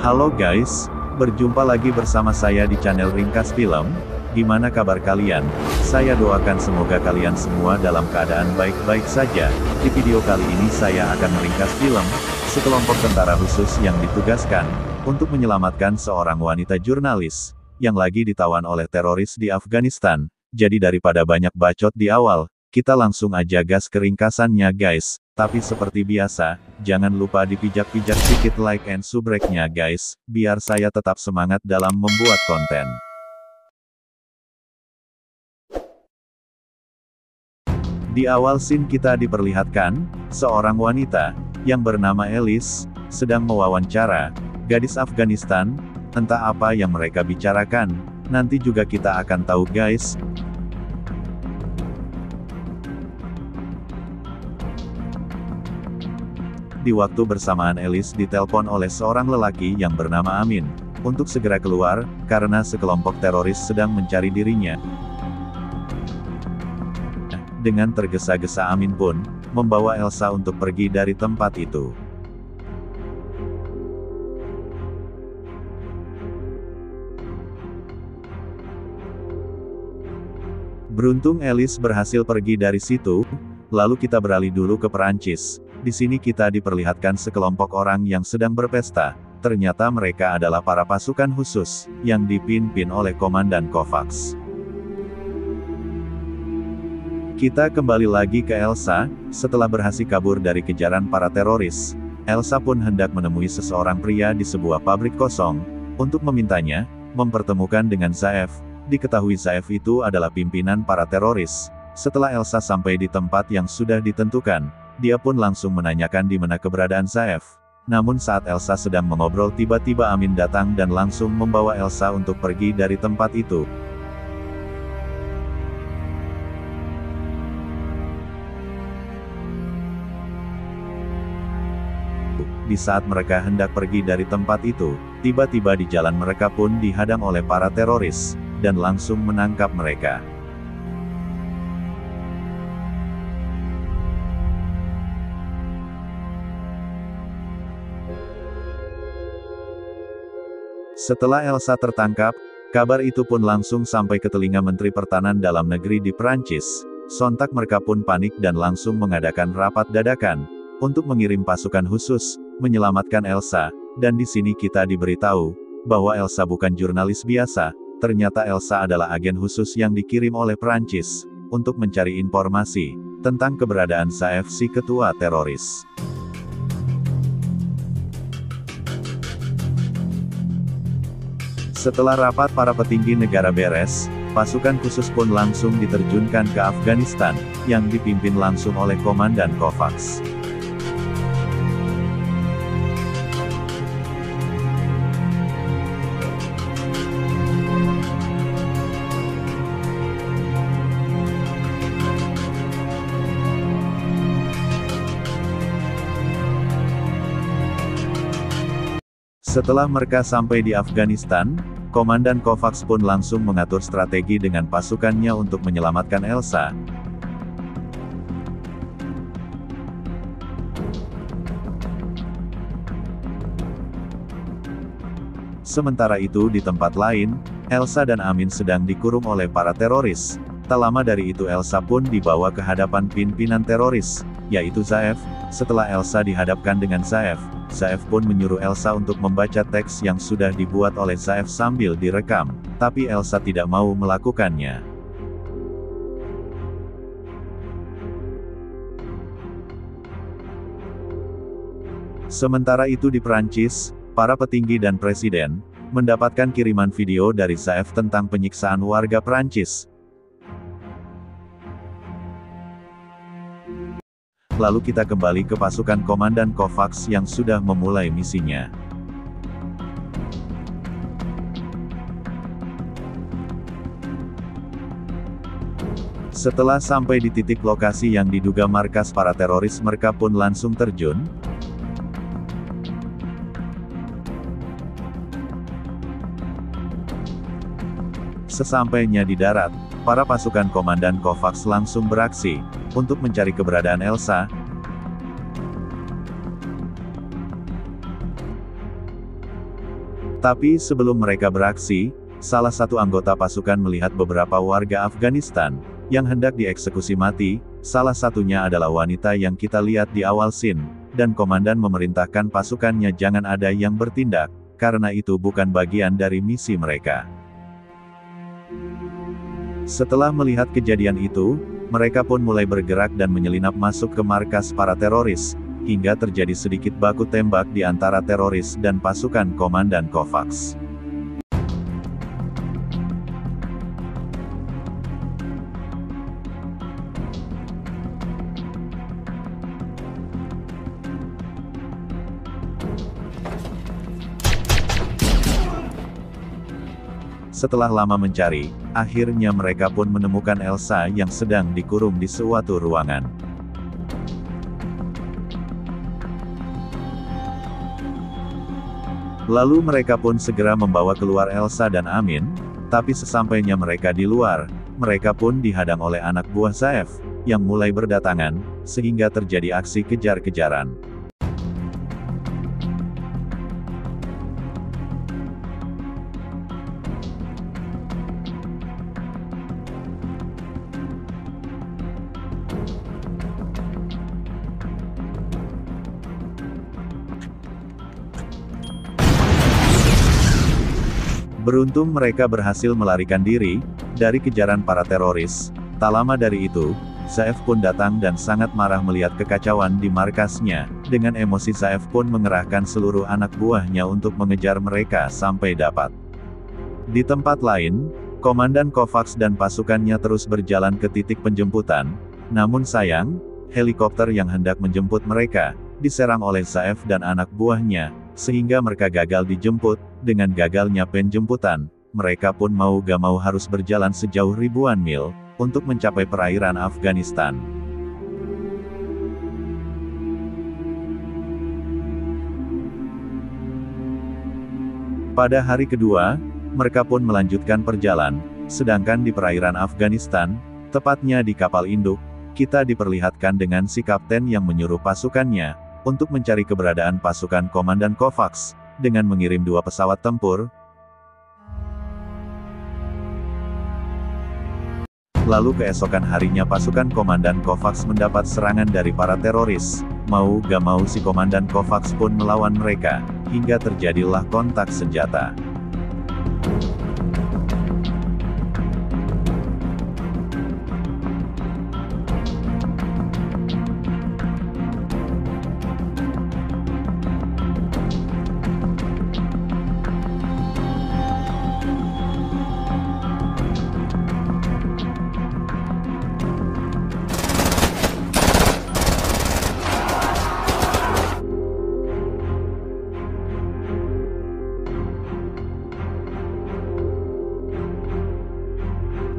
Halo guys, berjumpa lagi bersama saya di channel Ringkas Film. Gimana kabar kalian? Saya doakan semoga kalian semua dalam keadaan baik-baik saja. Di video kali ini saya akan meringkas film, sekelompok tentara khusus yang ditugaskan untuk menyelamatkan seorang wanita jurnalis yang lagi ditawan oleh teroris di Afghanistan. Jadi daripada banyak bacot di awal, kita langsung aja gas ke ringkasannya guys. Tapi seperti biasa, jangan lupa dipijak-pijak sedikit like and subrek-nya guys, biar saya tetap semangat dalam membuat konten. Di awal scene kita diperlihatkan, seorang wanita, yang bernama Alice, sedang mewawancara gadis Afghanistan. Entah apa yang mereka bicarakan, nanti juga kita akan tahu guys. Di waktu bersamaan Alice ditelepon oleh seorang lelaki yang bernama Amin, untuk segera keluar, karena sekelompok teroris sedang mencari dirinya. Dengan tergesa-gesa Amin pun, membawa Elsa untuk pergi dari tempat itu. Beruntung Alice berhasil pergi dari situ, lalu kita beralih dulu ke Perancis. Di sini kita diperlihatkan sekelompok orang yang sedang berpesta. Ternyata mereka adalah para pasukan khusus, yang dipimpin oleh Komandan Kovacs. Kita kembali lagi ke Elsa, setelah berhasil kabur dari kejaran para teroris. Elsa pun hendak menemui seseorang pria di sebuah pabrik kosong, untuk memintanya, mempertemukan dengan Zaev. Diketahui Zaev itu adalah pimpinan para teroris. Setelah Elsa sampai di tempat yang sudah ditentukan, dia pun langsung menanyakan di mana keberadaan Zaev. Namun saat Elsa sedang mengobrol tiba-tiba Amin datang dan langsung membawa Elsa untuk pergi dari tempat itu. Di saat mereka hendak pergi dari tempat itu, tiba-tiba di jalan mereka pun dihadang oleh para teroris, dan langsung menangkap mereka. Setelah Elsa tertangkap, kabar itu pun langsung sampai ke telinga Menteri Pertahanan Dalam Negeri di Perancis. Sontak mereka pun panik dan langsung mengadakan rapat dadakan, untuk mengirim pasukan khusus, menyelamatkan Elsa. Dan di sini kita diberitahu, bahwa Elsa bukan jurnalis biasa, ternyata Elsa adalah agen khusus yang dikirim oleh Perancis, untuk mencari informasi, tentang keberadaan Zaev si ketua teroris. Setelah rapat para petinggi negara beres, pasukan khusus pun langsung diterjunkan ke Afghanistan, yang dipimpin langsung oleh Komandan Kovacs. Setelah mereka sampai di Afghanistan, Komandan Kovacs pun langsung mengatur strategi dengan pasukannya untuk menyelamatkan Elsa. Sementara itu di tempat lain, Elsa dan Amin sedang dikurung oleh para teroris. Tak lama dari itu Elsa pun dibawa ke hadapan pimpinan teroris, yaitu Zaev. Setelah Elsa dihadapkan dengan Zaev, Zaev pun menyuruh Elsa untuk membaca teks yang sudah dibuat oleh Zaev sambil direkam, tapi Elsa tidak mau melakukannya. Sementara itu di Perancis, para petinggi dan presiden, mendapatkan kiriman video dari Zaev tentang penyiksaan warga Perancis. Lalu kita kembali ke pasukan Komandan Kovacs yang sudah memulai misinya. Setelah sampai di titik lokasi yang diduga markas para teroris, mereka pun langsung terjun. Sesampainya di darat, para pasukan Komandan Kovacs langsung beraksi, untuk mencari keberadaan Elsa. Tapi sebelum mereka beraksi, salah satu anggota pasukan melihat beberapa warga Afghanistan yang hendak dieksekusi mati, salah satunya adalah wanita yang kita lihat di awal scene, dan komandan memerintahkan pasukannya jangan ada yang bertindak, karena itu bukan bagian dari misi mereka. Setelah melihat kejadian itu, mereka pun mulai bergerak dan menyelinap masuk ke markas para teroris, hingga terjadi sedikit baku tembak di antara teroris dan pasukan Komandan Kovacs. Setelah lama mencari, akhirnya mereka pun menemukan Elsa yang sedang dikurung di suatu ruangan. Lalu mereka pun segera membawa keluar Elsa dan Amin, tapi sesampainya mereka di luar, mereka pun dihadang oleh anak buah Saif, yang mulai berdatangan, sehingga terjadi aksi kejar-kejaran. Beruntung mereka berhasil melarikan diri dari kejaran para teroris. Tak lama dari itu, Saif pun datang dan sangat marah melihat kekacauan di markasnya. Dengan emosi Saif pun mengerahkan seluruh anak buahnya untuk mengejar mereka sampai dapat. Di tempat lain, Komandan Kovacs dan pasukannya terus berjalan ke titik penjemputan. Namun sayang, helikopter yang hendak menjemput mereka diserang oleh Saif dan anak buahnya, sehingga mereka gagal dijemput. Dengan gagalnya penjemputan, mereka pun mau gak mau harus berjalan sejauh ribuan mil untuk mencapai perairan Afghanistan. Pada hari kedua, mereka pun melanjutkan perjalanan, sedangkan di perairan Afghanistan, tepatnya di kapal induk, kita diperlihatkan dengan si kapten yang menyuruh pasukannya untuk mencari keberadaan pasukan Komandan Kovacs, dengan mengirim 2 pesawat tempur. Lalu keesokan harinya pasukan Komandan Kovacs mendapat serangan dari para teroris. Mau gak mau si Komandan Kovacs pun melawan mereka, hingga terjadilah kontak senjata.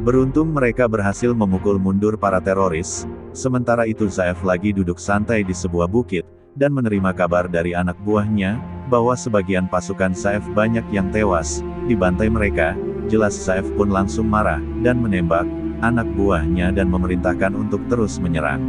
Beruntung mereka berhasil memukul mundur para teroris, sementara itu Saif lagi duduk santai di sebuah bukit, dan menerima kabar dari anak buahnya, bahwa sebagian pasukan Saif banyak yang tewas, dibantai mereka. Jelas Saif pun langsung marah, dan menembak anak buahnya dan memerintahkan untuk terus menyerang.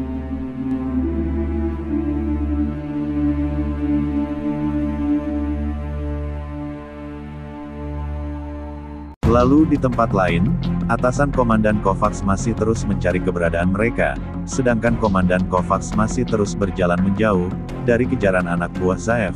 Lalu di tempat lain, atasan Komandan Kovacs masih terus mencari keberadaan mereka, sedangkan Komandan Kovacs masih terus berjalan menjauh dari kejaran anak buah Saif.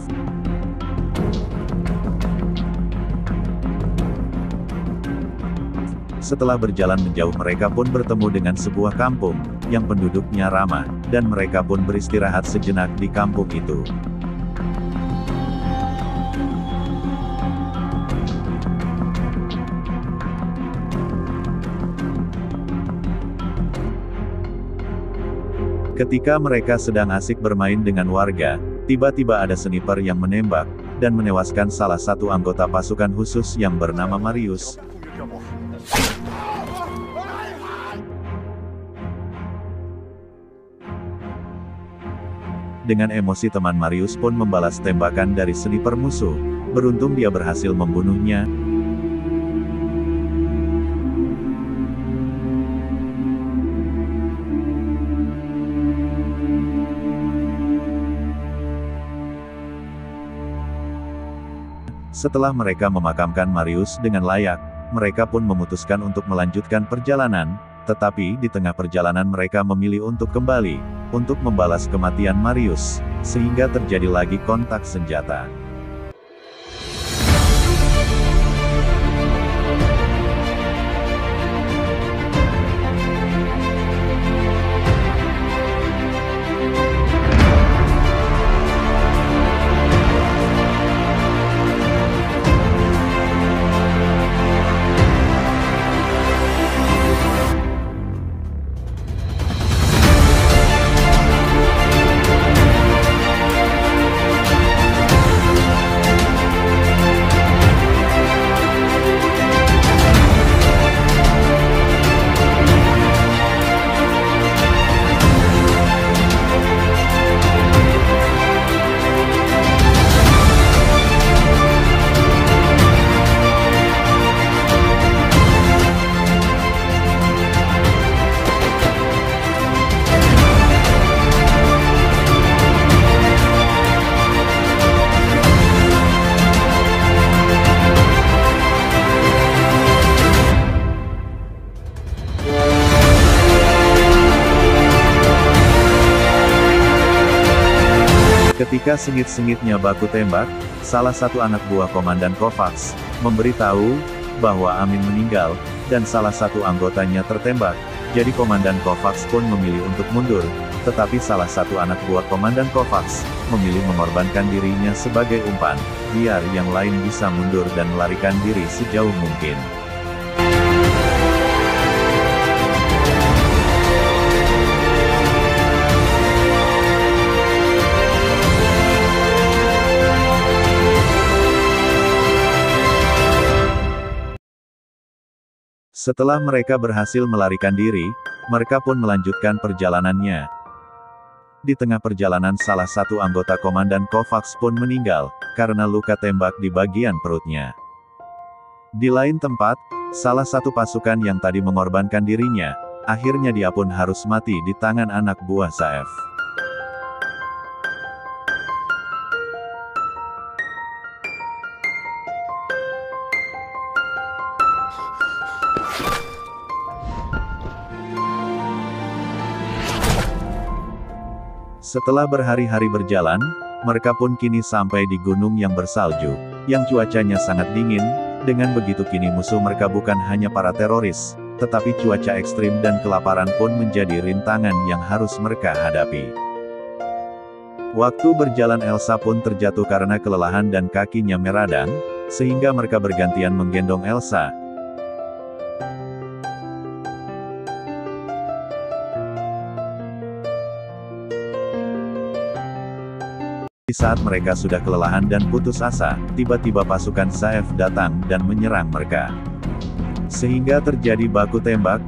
Setelah berjalan menjauh mereka pun bertemu dengan sebuah kampung, yang penduduknya ramah, dan mereka pun beristirahat sejenak di kampung itu. Ketika mereka sedang asik bermain dengan warga, tiba-tiba ada sniper yang menembak, dan menewaskan salah satu anggota pasukan khusus yang bernama Marius. Dengan emosi teman Marius pun membalas tembakan dari sniper musuh. Beruntung dia berhasil membunuhnya. Setelah mereka memakamkan Marius dengan layak, mereka pun memutuskan untuk melanjutkan perjalanan, tetapi di tengah perjalanan mereka memilih untuk kembali, untuk membalas kematian Marius, sehingga terjadi lagi kontak senjata. Ketika sengit-sengitnya baku tembak, salah satu anak buah Komandan Kovacs memberitahu bahwa Amin meninggal, dan salah satu anggotanya tertembak. Jadi Komandan Kovacs pun memilih untuk mundur, tetapi salah satu anak buah Komandan Kovacs memilih mengorbankan dirinya sebagai umpan, biar yang lain bisa mundur dan melarikan diri sejauh mungkin. Setelah mereka berhasil melarikan diri, mereka pun melanjutkan perjalanannya. Di tengah perjalanan salah satu anggota Komandan Kovacs pun meninggal, karena luka tembak di bagian perutnya. Di lain tempat, salah satu pasukan yang tadi mengorbankan dirinya, akhirnya dia pun harus mati di tangan anak buah Saev. Setelah berhari-hari berjalan, mereka pun kini sampai di gunung yang bersalju, yang cuacanya sangat dingin. Dengan begitu kini musuh mereka bukan hanya para teroris, tetapi cuaca ekstrim dan kelaparan pun menjadi rintangan yang harus mereka hadapi. Waktu berjalan Elsa pun terjatuh karena kelelahan dan kakinya meradang, sehingga mereka bergantian menggendong Elsa. Di saat mereka sudah kelelahan dan putus asa, tiba-tiba pasukan Saev datang dan menyerang mereka. Sehingga terjadi baku tembak.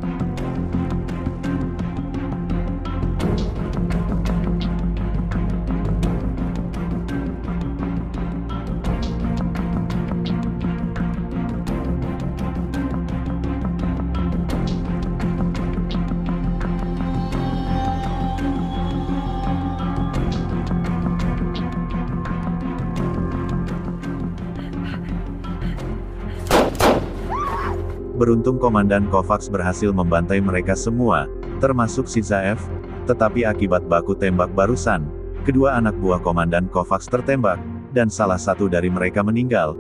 Beruntung Komandan Kovacs berhasil membantai mereka semua, termasuk si Saev, tetapi akibat baku tembak barusan, kedua anak buah Komandan Kovacs tertembak, dan salah satu dari mereka meninggal.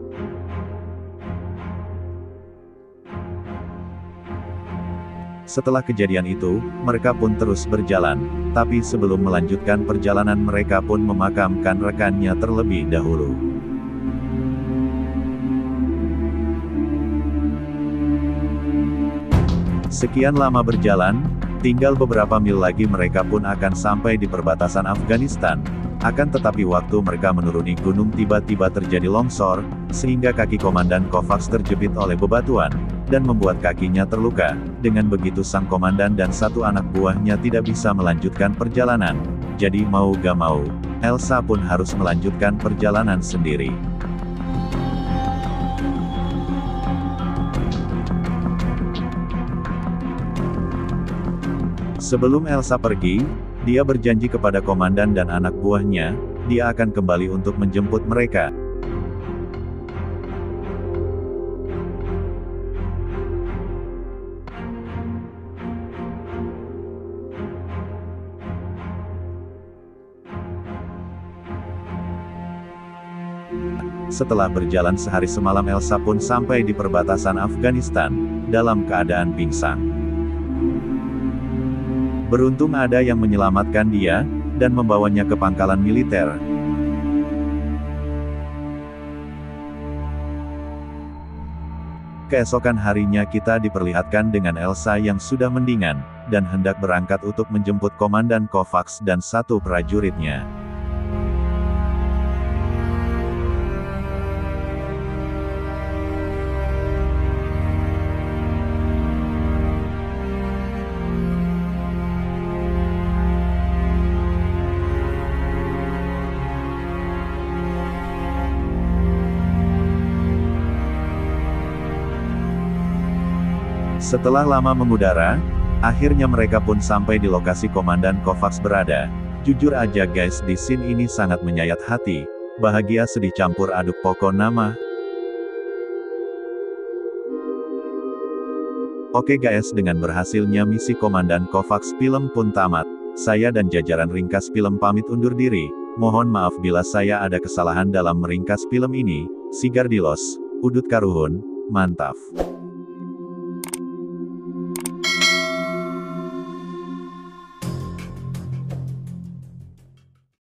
Setelah kejadian itu, mereka pun terus berjalan, tapi sebelum melanjutkan perjalanan mereka pun memakamkan rekannya terlebih dahulu. Sekian lama berjalan, tinggal beberapa mil lagi mereka pun akan sampai di perbatasan Afghanistan. Akan tetapi waktu mereka menuruni gunung tiba-tiba terjadi longsor, sehingga kaki Komandan Kovacs terjepit oleh bebatuan, dan membuat kakinya terluka. Dengan begitu sang komandan dan satu anak buahnya tidak bisa melanjutkan perjalanan. Jadi mau gak mau, Elsa pun harus melanjutkan perjalanan sendiri. Sebelum Elsa pergi, dia berjanji kepada komandan dan anak buahnya, dia akan kembali untuk menjemput mereka. Setelah berjalan sehari semalam Elsa pun sampai di perbatasan Afghanistan, dalam keadaan pingsan. Beruntung ada yang menyelamatkan dia, dan membawanya ke pangkalan militer. Keesokan harinya kita diperlihatkan dengan Elsa yang sudah mendingan, dan hendak berangkat untuk menjemput Komandan Kovacs dan satu prajuritnya. Setelah lama mengudara, akhirnya mereka pun sampai di lokasi Komandan Kovacs berada. Jujur aja guys, di scene ini sangat menyayat hati, bahagia sedih campur aduk pokok nama. Oke guys, dengan berhasilnya misi Komandan Kovacs, film pun tamat. Saya dan jajaran Ringkas Film pamit undur diri. Mohon maaf bila saya ada kesalahan dalam meringkas film ini. Sigar Dilos, Udut Karuhun, mantap.